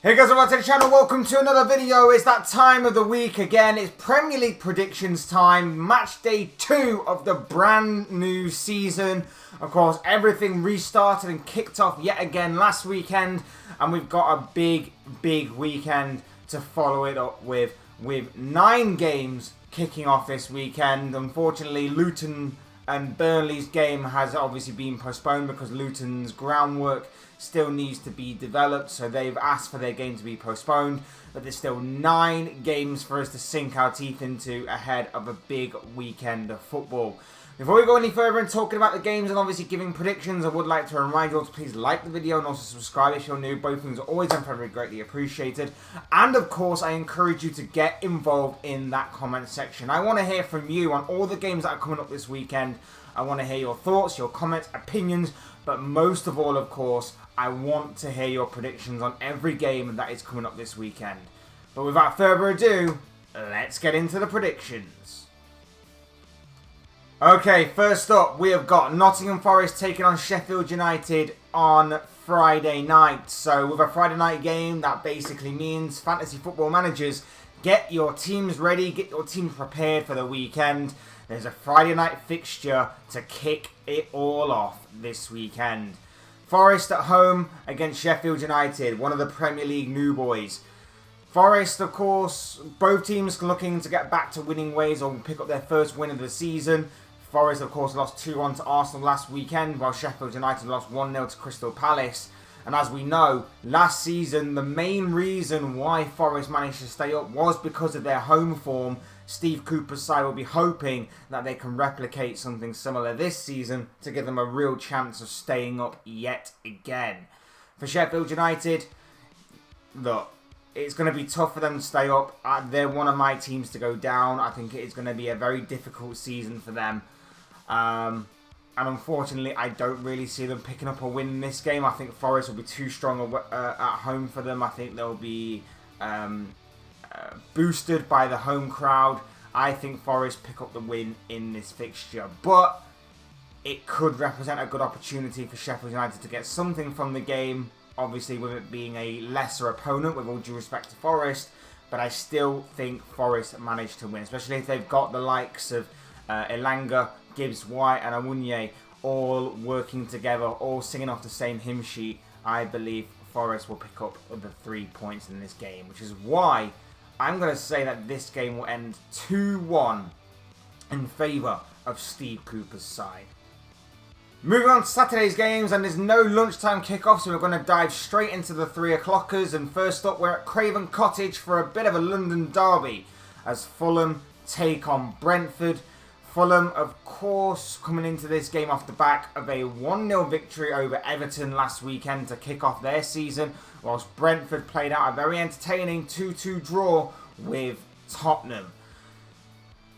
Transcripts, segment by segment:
Hey guys, welcome to the channel, welcome to another video. It's that time of the week again. It's Premier League predictions time, match day 2 of the brand new season. Of course, everything restarted and kicked off yet again last weekend, and we've got a big weekend to follow it up with 9 games kicking off this weekend. Unfortunately, Luton and Burnley's game has obviously been postponed because Luton's groundwork still needs to be developed, so they've asked for their game to be postponed. But there's still 9 games for us to sink our teeth into ahead of a big weekend of football. Before we go any further and talking about the games and obviously giving predictions, I would like to remind you all to please like the video and also subscribe if you're new. Both things are always and very greatly appreciated. And of course, I encourage you to get involved in that comment section. I want to hear from you on all the games that are coming up this weekend. I want to hear your thoughts, your comments, opinions, but most of all, of course, I want to hear your predictions on every game that is coming up this weekend. But without further ado, let's get into the predictions. Okay, first up, we have got Nottingham Forest taking on Sheffield United on Friday night. So with a Friday night game, that basically means fantasy football managers, get your teams ready, get your teams prepared for the weekend. There's a Friday night fixture to kick it all off this weekend. Forest at home against Sheffield United, one of the Premier League new boys. Forest, of course, both teams looking to get back to winning ways or pick up their first win of the season. Forest, of course, lost 2-1 to Arsenal last weekend, while Sheffield United lost 1-0 to Crystal Palace. And as we know, last season, the main reason why Forest managed to stay up was because of their home form. Steve Cooper's side will be hoping that they can replicate something similar this season to give them a real chance of staying up yet again. For Sheffield United, look, it's going to be tough for them to stay up. They're one of my teams to go down. I think it is going to be a very difficult season for them. And unfortunately, I don't really see them picking up a win in this game. I think Forest will be too strong at home for them. I think they'll be boosted by the home crowd. I think Forest pick up the win in this fixture. But it could represent a good opportunity for Sheffield United to get something from the game. Obviously, with it being a lesser opponent, with all due respect to Forest. But I still think Forest managed to win. Especially if they've got the likes of Elanga, Gibbs, White and Awunye all working together, all singing off the same hymn sheet. I believe Forest will pick up the 3 points in this game, which is why I'm going to say that this game will end 2-1 in favour of Steve Cooper's side. Moving on to Saturday's games, and there's no lunchtime kickoff, so we're going to dive straight into the 3 o'clockers. And first up, we're at Craven Cottage for a bit of a London derby as Fulham take on Brentford. Fulham, of course, coming into this game off the back of a 1-0 victory over Everton last weekend to kick off their season, whilst Brentford played out a very entertaining 2-2 draw with Tottenham.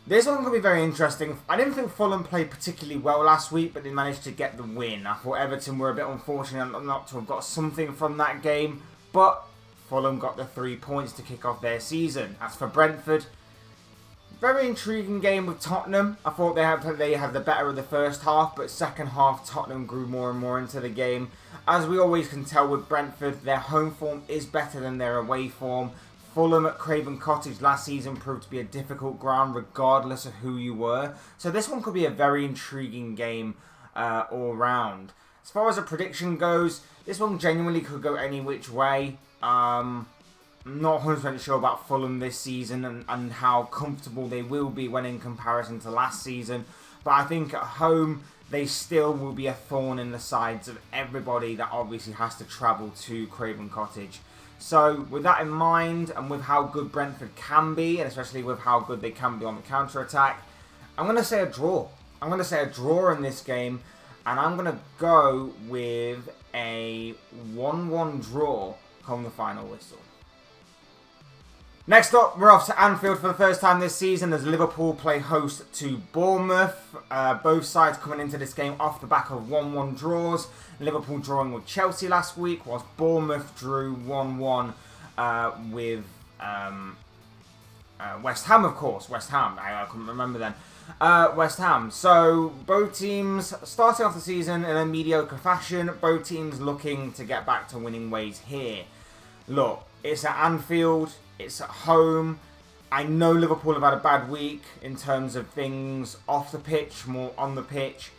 This one's going to be very interesting. I didn't think Fulham played particularly well last week, but they managed to get the win. I thought Everton were a bit unfortunate not to have got something from that game, but Fulham got the 3 points to kick off their season. As for Brentford, very intriguing game with Tottenham. I thought they had the better of the first half, but second half Tottenham grew more and more into the game. As we always can tell with Brentford, their home form is better than their away form. Fulham at Craven Cottage last season proved to be a difficult ground regardless of who you were. So this one could be a very intriguing game all round. As far as a prediction goes, this one genuinely could go any which way. I'm not 100% sure about Fulham this season and how comfortable they will be when in comparison to last season. But I think at home, they still will be a thorn in the sides of everybody that obviously has to travel to Craven Cottage. So with that in mind, and with how good Brentford can be, and especially with how good they can be on the counter-attack, I'm going to say a draw. I'm going to say a draw in this game, and I'm going to go with a 1-1 draw come the final whistle. Next up, we're off to Anfield for the first time this season as Liverpool play host to Bournemouth. Both sides coming into this game off the back of 1-1 draws. Liverpool drawing with Chelsea last week, whilst Bournemouth drew 1-1 with West Ham, of course. West Ham, I couldn't remember then. West Ham. So both teams starting off the season in a mediocre fashion. Both teams looking to get back to winning ways here. Look, It's at Anfield. It's at home. I know Liverpool have had a bad week in terms of things off the pitch, more on the pitch.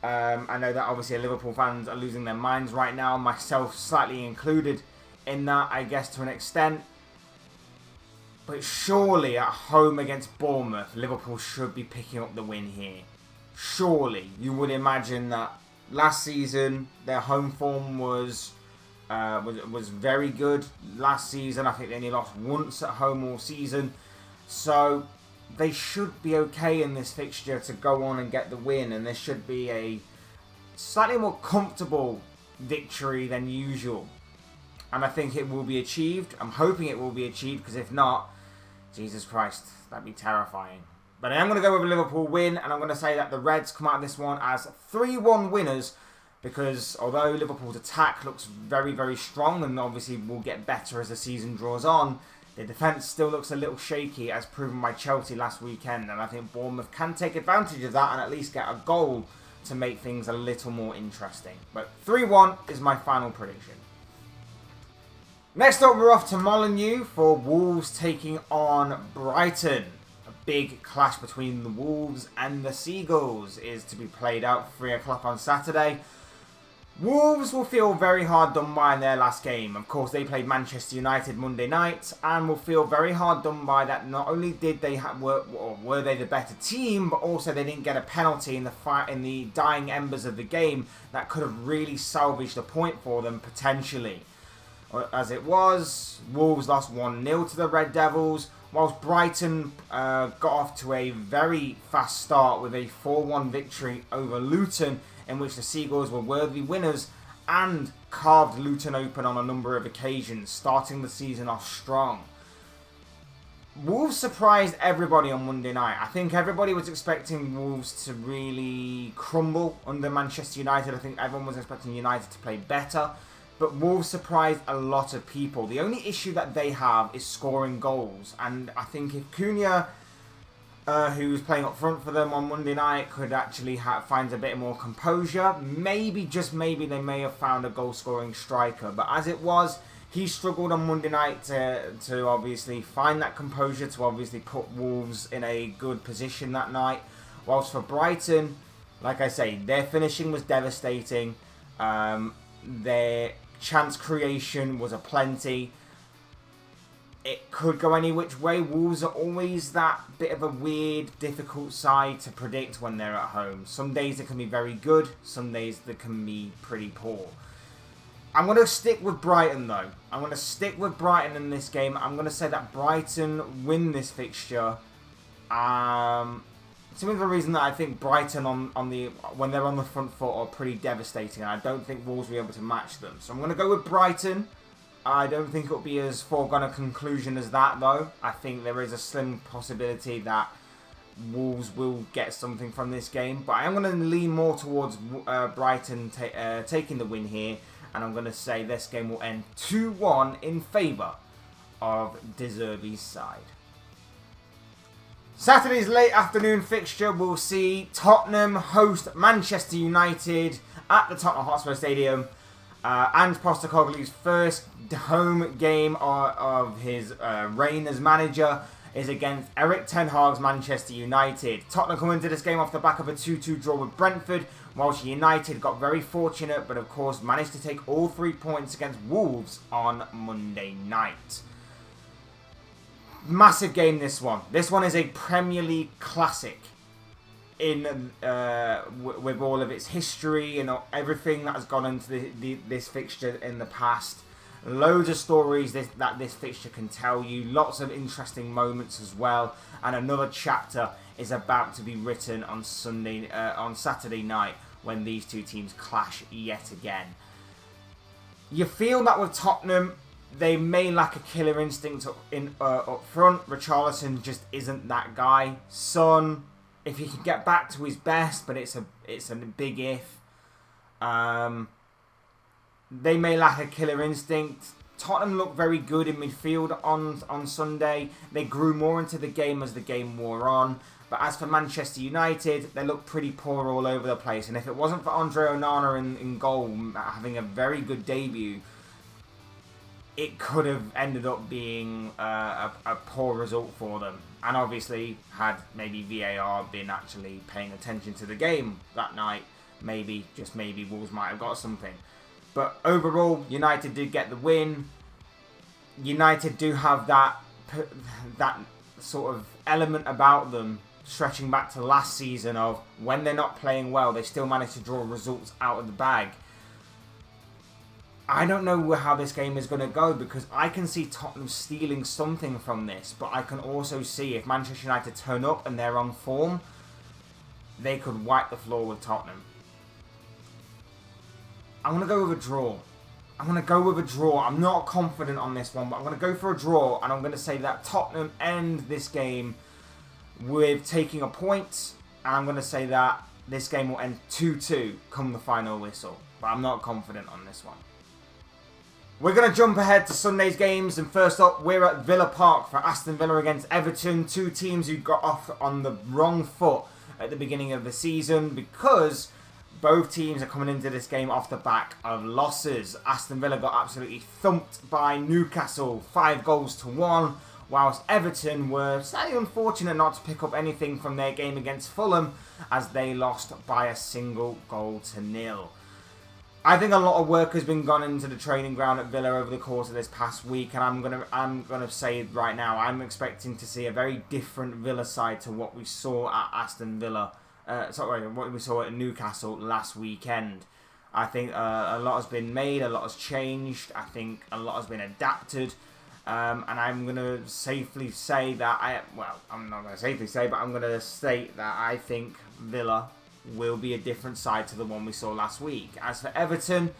I know that obviously Liverpool fans are losing their minds right now, myself slightly included in that, I guess, to an extent. But surely at home against Bournemouth, Liverpool should be picking up the win here. Surely. You would imagine that last season their home form was very good. Last season I think they only lost once at home all season. So they should be okay in this fixture to go on and get the win. And there should be a slightly more comfortable victory than usual. And I think it will be achieved. I'm hoping it will be achieved, because if not, Jesus Christ, that'd be terrifying. But I am going to go with a Liverpool win, and I'm going to say that the Reds come out of this one as 3-1 winners, because although Liverpool's attack looks very, very strong and obviously will get better as the season draws on, the defence still looks a little shaky, as proven by Chelsea last weekend. And I think Bournemouth can take advantage of that and at least get a goal to make things a little more interesting. But 3-1 is my final prediction. Next up, we're off to Molineux for Wolves taking on Brighton. A big clash between the Wolves and the Seagulls is to be played out 3 o'clock on Saturday. Wolves will feel very hard done by in their last game. Of course, they played Manchester United Monday night and will feel very hard done by that. Not only did they were they the better team, but also they didn't get a penalty in the dying embers of the game that could have really salvaged a point for them potentially. As it was, Wolves lost 1-0 to the Red Devils, whilst Brighton got off to a very fast start with a 4-1 victory over Luton, in which the Seagulls were worthy winners and carved Luton open on a number of occasions, starting the season off strong. Wolves surprised everybody on Monday night. I think everybody was expecting Wolves to really crumble under Manchester United. I think everyone was expecting United to play better. But Wolves surprised a lot of people. The only issue that they have is scoring goals. And I think if Cunha, who was playing up front for them on Monday night, could actually find a bit more composure, maybe, just maybe, they may have found a goal-scoring striker. But as it was, he struggled on Monday night to obviously find that composure, to obviously put Wolves in a good position that night. Whilst for Brighton, like I say, their finishing was devastating. Their chance creation was aplenty. It could go any which way. Wolves are always that bit of a weird, difficult side to predict when they're at home. Some days they can be very good, some days they can be pretty poor. I'm going to stick with Brighton though. I'm going to stick with Brighton in this game. I'm going to say that Brighton win this fixture. Some of the reason that I think Brighton when they're on the front foot are pretty devastating. I don't think Wolves will be able to match them. So I'm going to go with Brighton. I don't think it'll be as foregone a conclusion as that though. I think there is a slim possibility that Wolves will get something from this game. But I am going to lean more towards Brighton taking the win here. And I'm going to say this game will end 2-1 in favour of De Zerbi's side. Saturday's late afternoon fixture will see Tottenham host Manchester United at the Tottenham Hotspur Stadium. And Postecoglou's first home game of his reign as manager is against Erik ten Hag's Manchester United. Tottenham come into this game off the back of a 2-2 draw with Brentford, whilst United got very fortunate but of course managed to take all 3 points against Wolves on Monday night. Massive game, this one. This one is a Premier League classic in with all of its history and everything that has gone into this fixture in the past. Loads of stories that this fixture can tell you. Lots of interesting moments as well. And another chapter is about to be written on Saturday night when these two teams clash yet again. You feel that with Tottenham, they may lack a killer instinct up front. Richarlison just isn't that guy. Son, if he can get back to his best, but it's a big if. They may lack a killer instinct. Tottenham looked very good in midfield on Sunday. They grew more into the game as the game wore on. But as for Manchester United, they looked pretty poor all over the place. And if it wasn't for Andre Onana in goal having a very good debut, it could have ended up being a poor result for them. And obviously, had maybe VAR been actually paying attention to the game that night, maybe, just maybe, Wolves might have got something. But overall, United did get the win. United do have that sort of element about them, stretching back to last season, of when they're not playing well, they still manage to draw results out of the bag. I don't know how this game is going to go, because I can see Tottenham stealing something from this, but I can also see if Manchester United turn up and they're on form, they could wipe the floor with Tottenham. I'm going to go with a draw. I'm not confident on this one, but I'm going to go for a draw, and I'm going to say that Tottenham end this game with taking a point, and I'm going to say that this game will end 2-2 come the final whistle, but I'm not confident on this one. We're going to jump ahead to Sunday's games, and first up, we're at Villa Park for Aston Villa against Everton, two teams who got off on the wrong foot at the beginning of the season, because both teams are coming into this game off the back of losses. Aston Villa got absolutely thumped by Newcastle, 5-1, whilst Everton were slightly unfortunate not to pick up anything from their game against Fulham, as they lost by a single goal to nil. I think a lot of work has been gone into the training ground at Villa over the course of this past week, and I'm gonna say right now, I'm expecting to see a very different Villa side to what we saw at Aston Villa. What we saw at Newcastle last weekend. I think a lot has been made, a lot has changed. I think a lot has been adapted, and I'm gonna safely say that I'm not gonna safely say, but I'm gonna state that I think Villa will be a different side to the one we saw last week. As for Everton,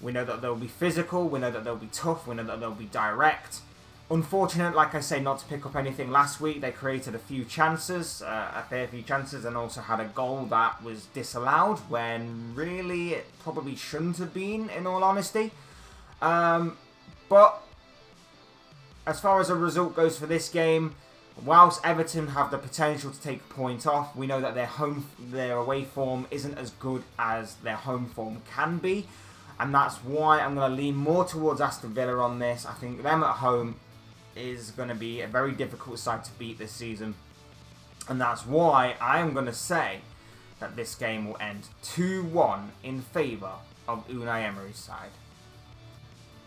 we know that they'll be physical, we know that they'll be tough, we know that they'll be direct. Unfortunate, like I say, not to pick up anything last week. They created a few chances, a fair few chances, and also had a goal that was disallowed when really it probably shouldn't have been, in all honesty. But as far as a result goes for this game, whilst Everton have the potential to take a point off, we know that their away form isn't as good as their home form can be, and that's why I'm going to lean more towards Aston Villa on this. I think them at home is going to be a very difficult side to beat this season, and that's why I am going to say that this game will end 2-1 in favour of Unai Emery's side.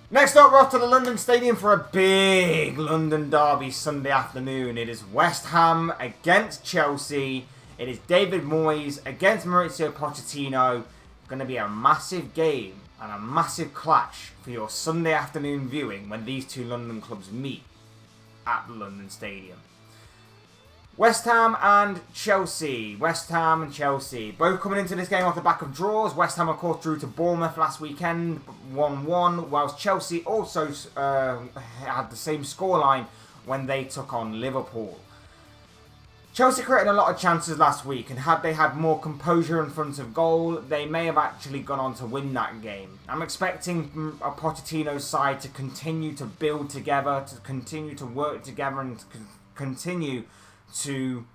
Next up, we're off to the London Stadium for a big London derby Sunday afternoon. It is West Ham against Chelsea. It is David Moyes against Mauricio Pochettino. Going to be a massive game and a massive clash for your Sunday afternoon viewing when these two London clubs meet at the London Stadium. West Ham and Chelsea. Both coming into this game off the back of draws. West Ham, of course, drew to Bournemouth last weekend, 1-1, whilst Chelsea also had the same scoreline when they took on Liverpool. Chelsea created a lot of chances last week, and had they had more composure in front of goal, they may have actually gone on to win that game. I'm expecting a Pochettino's side to continue to build together, to continue to work together, and to continue to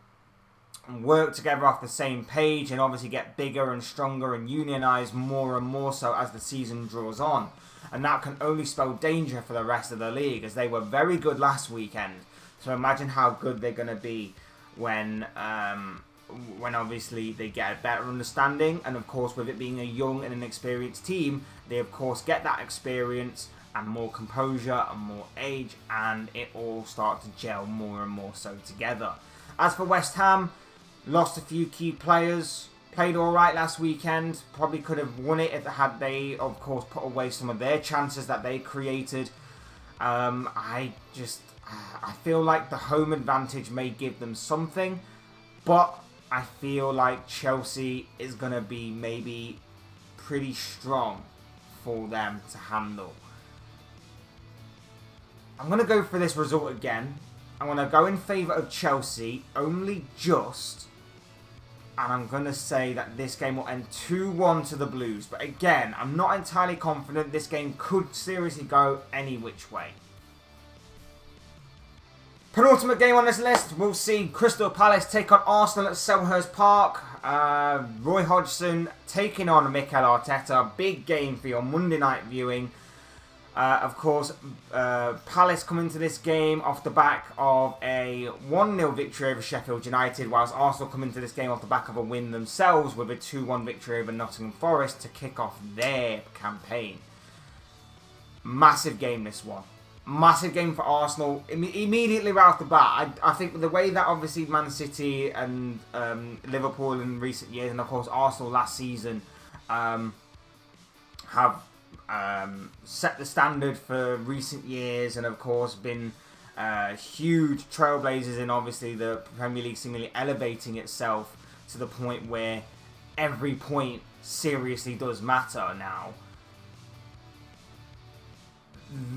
work together off the same page, and obviously get bigger and stronger and unionise more and more so as the season draws on. And that can only spell danger for the rest of the league, as they were very good last weekend. So imagine how good they're going to be when obviously they get a better understanding, and of course with it being a young and inexperienced team, they of course get that experience and more composure and more age, and it all starts to gel more and more so together. As for West Ham, lost a few key players, played alright last weekend, probably could have won it had they of course put away some of their chances that they created. I feel like the home advantage may give them something, but I feel like Chelsea is going to be maybe pretty strong for them to handle. I'm going to go for this result again. I'm going to go in favour of Chelsea, only just, and I'm going to say that this game will end 2-1 to the Blues. But again, I'm not entirely confident. This game could seriously go any which way. Penultimate game on this list, we'll see Crystal Palace take on Arsenal at Selhurst Park. Roy Hodgson taking on Mikel Arteta. Big game for your Monday night viewing. Of course, Palace come into this game off the back of a 1-0 victory over Sheffield United, whilst Arsenal come into this game off the back of a win themselves with a 2-1 victory over Nottingham Forest to kick off their campaign. Massive game, this one. Massive game for Arsenal. Immediately right off the bat, I think the way that obviously Man City and Liverpool in recent years, and of course Arsenal last season, have set the standard for recent years, and of course been huge trailblazers in obviously the Premier League seemingly elevating itself to the point where every point seriously does matter now.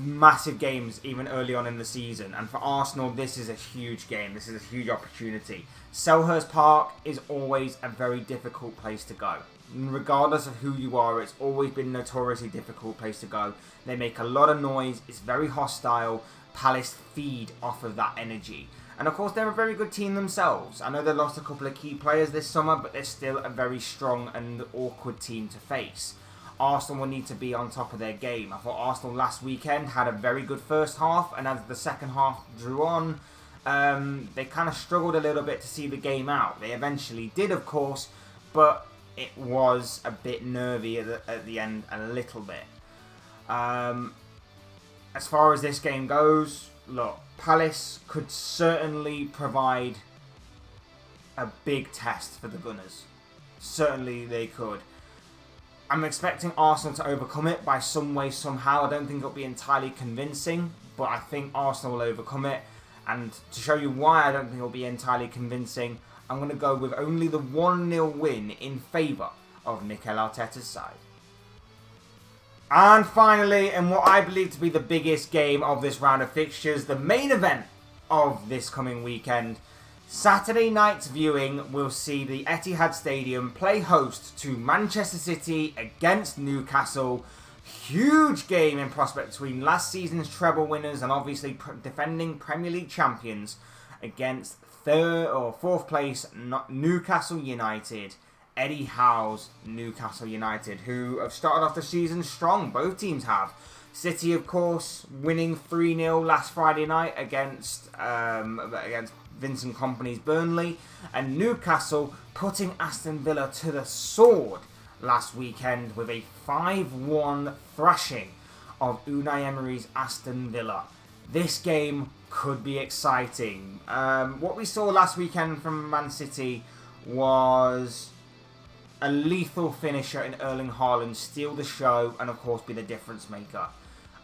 Massive games even early on in the season, and for Arsenal this is a huge game. This is a huge opportunity. Selhurst Park is always a very difficult place to go. Regardless of who you are, it's always been a notoriously difficult place to go. They make a lot of noise, it's very hostile. Palace feed off of that energy, and of course they're a very good team themselves. I know they lost a couple of key players this summer, but they're still a very strong and awkward team to face. Arsenal will need to be on top of their game. I thought Arsenal last weekend had a very good first half, and as the second half drew on, they kind of struggled a little bit to see the game out. They eventually did, of course, but it was a bit nervy at the end, a little bit. As far as this game goes, look, Palace could certainly provide a big test for the Gunners. Certainly they could. I'm expecting Arsenal to overcome it by some way, somehow. I don't think it'll be entirely convincing, but I think Arsenal will overcome it. And to show you why I don't think it'll be entirely convincing, I'm going to go with only the 1-0 win in favour of Mikel Arteta's side. And finally, in what I believe to be the biggest game of this round of fixtures, the main event of this coming weekend, Saturday night's viewing will see the Etihad Stadium play host to Manchester City against Newcastle. Huge game in prospect between last season's treble winners and obviously defending Premier League champions against fourth place Newcastle United. Eddie Howe's Newcastle United, who have started off the season strong. Both teams have. City, of course, winning 3-0 last Friday night against Vincent Kompany's Burnley, and Newcastle putting Aston Villa to the sword last weekend with a 5-1 thrashing of Unai Emery's Aston Villa. This game could be exciting. What we saw last weekend from Man City was a lethal finisher in Erling Haaland steal the show and of course be the difference maker.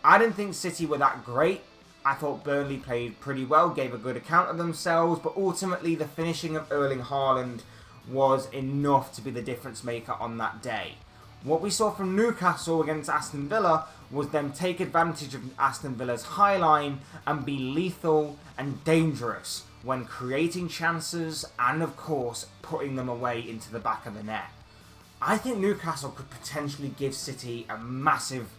I didn't think City were that great. I thought Burnley played pretty well, gave a good account of themselves, but ultimately the finishing of Erling Haaland was enough to be the difference maker on that day. What we saw from Newcastle against Aston Villa was them take advantage of Aston Villa's high line and be lethal and dangerous when creating chances and of course putting them away into the back of the net. I think Newcastle could potentially give City a massive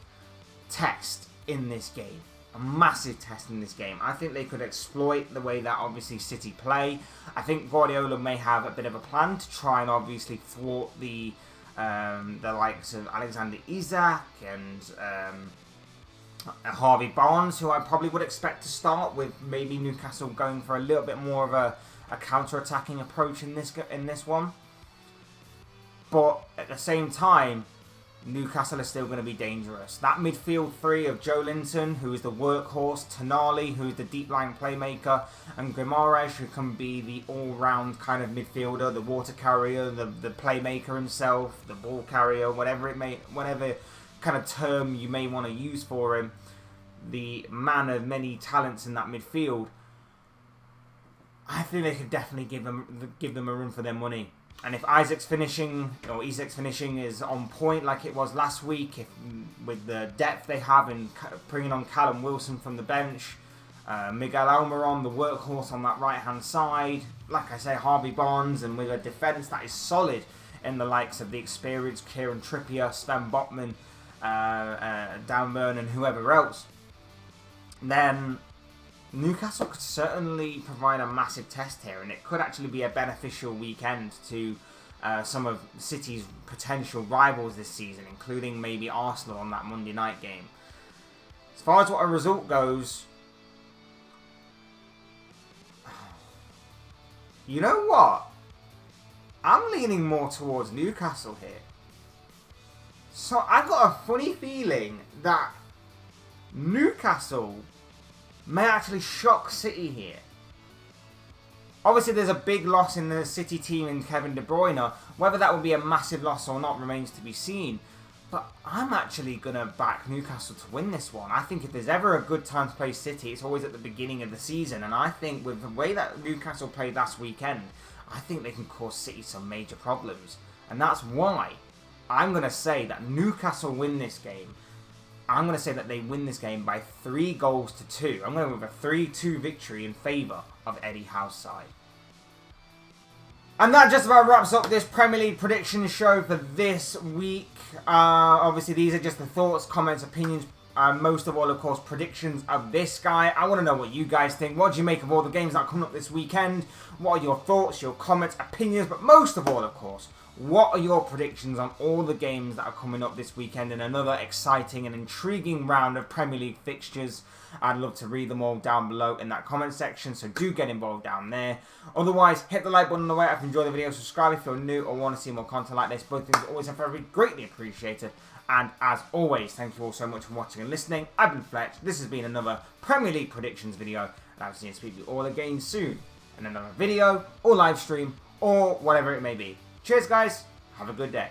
test in this game. A massive test in this game. I think they could exploit the way that obviously City play. I think Guardiola may have a bit of a plan to try and obviously thwart the likes of Alexander Isak and Harvey Barnes, who I probably would expect to start, with maybe Newcastle going for a little bit more of a counter-attacking approach in this one. But at the same time, Newcastle are still going to be dangerous. That midfield three of Joe Linton, who is the workhorse, Tonali, who is the deep line playmaker, and Guimaraes, who can be the all-round kind of midfielder, the water carrier, the playmaker himself, the ball carrier, whatever kind of term you may want to use for him, the man of many talents in that midfield. I think they could definitely give them a run for their money. And if Isak's finishing is on point like it was last week, with the depth they have in bringing on Callum Wilson from the bench, Miguel Almiron, the workhorse on that right-hand side, like I say, Harvey Barnes, and with a defence that is solid in the likes of the experienced Kieran Trippier, Sven Botman, Dan Burn, and whoever else, then Newcastle could certainly provide a massive test here, and it could actually be a beneficial weekend to some of City's potential rivals this season, including maybe Arsenal on that Monday night game. As far as what a result goes, you know what? I'm leaning more towards Newcastle here. So I've got a funny feeling that Newcastle may actually shock City here. Obviously, there's a big loss in the City team in Kevin De Bruyne. Whether that will be a massive loss or not remains to be seen. But I'm actually going to back Newcastle to win this one. I think if there's ever a good time to play City, it's always at the beginning of the season. And I think with the way that Newcastle played last weekend, I think they can cause City some major problems. And that's why I'm going to say that Newcastle win this game. I'm going to say that they win this game by 3-2. I'm going to go with a 3-2 victory in favour of Eddie Howe's side. And that just about wraps up this Premier League prediction show for this week. Obviously, these are just the thoughts, comments, opinions, most of all, of course, predictions of this guy. I want to know what you guys think. What do you make of all the games that are coming up this weekend? What are your thoughts, your comments, opinions? But most of all, of course, what are your predictions on all the games that are coming up this weekend in another exciting and intriguing round of Premier League fixtures? I'd love to read them all down below in that comment section, so do get involved down there. Otherwise, hit the like button on the way up if you enjoy the video, subscribe if you're new or want to see more content like this. Both things are always and forever greatly appreciated. And as always, thank you all so much for watching and listening. I've been Fletch. This has been another Premier League predictions video, and I'll see you speak to you all again soon in another video or live stream or whatever it may be. Cheers, guys. Have a good day.